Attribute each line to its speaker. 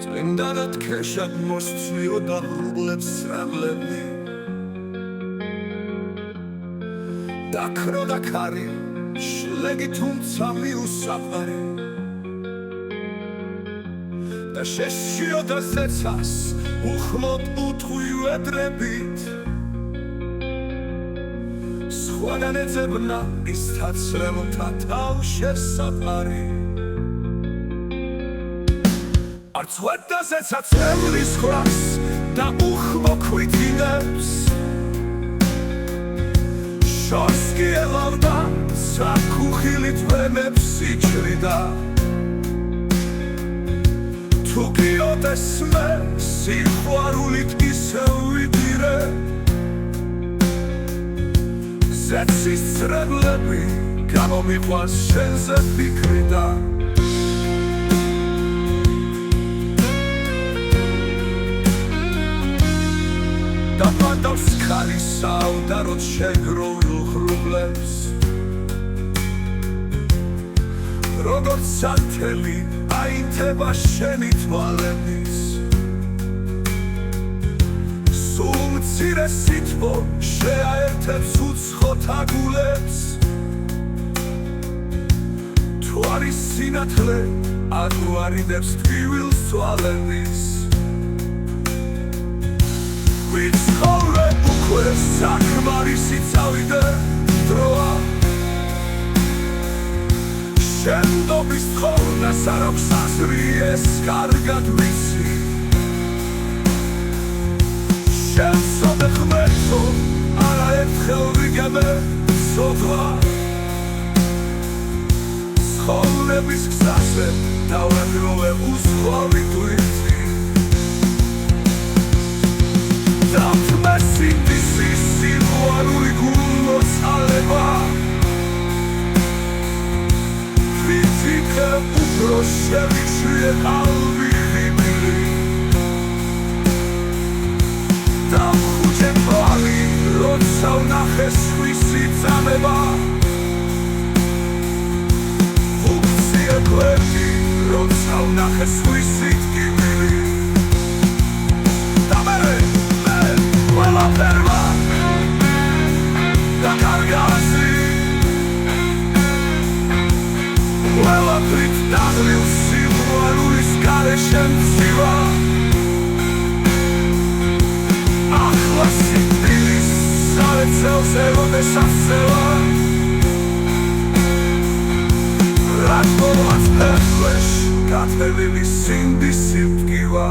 Speaker 1: წმინდანად ქეშად მოსწვიოდა ღრუბლებს სრავლები დაქროდა ქარი შლეგი თუმცა მიუსაფარი და შეშიოდა ზეცას უხმოდ უთხვიუედრებით სხვაგან ეძებნა ის თაცრებთა თავშესაფარი არც ვედა ზეცა წევლის ხრას და უხმო ქვითინებს შორს კი ელავდა საკუხილით ვემებს იჩრიდა თუ გიოდეს მე სიყვარულით ისევ ვიდირე ზეცის წრებლები გამომიყვანს შენზე ფიქრი და დაბადავს ქარი საუდაროდ შეგროვილ ღრუბლებს როგორც სათელი აინთება შენი თვალების სულ მცირე სითბო შეაერთებს უცხოთ აგულებს თუ არის სინათლე აგვარიდებს ტკივილს თვალების ვიცხოვრე უკვე საკმარისი წავიდე დროა შენდობის თხოვნას არ აქვს აზრი ეს კარგად ვიცი შენსოდე ღმერთო არაერთხელ ვიგებე სოდვა ცხოვრების გზაზე დავაგროვე უსხვავით ვიცი დამთმესინდისი სიყვარული გულმოცალება ვიციქე უფრო შევიჩვიე ყალბი ხიბილი დამხუჭე თვალი როცა ვნახე სხვისი წამება ვუქციე გვერდი როცა ვნახე სხვისი ტკივილი და მე ყველაფერმა დაკარგასი ყველაფრით დაღლილ სიყვარულის გარეშე მცირვა ახლა სიკვდილის სარეცელზე როდესაც ცევა რაც მოვაც ფერფლეშ გათელილი სინდისი ვდგივა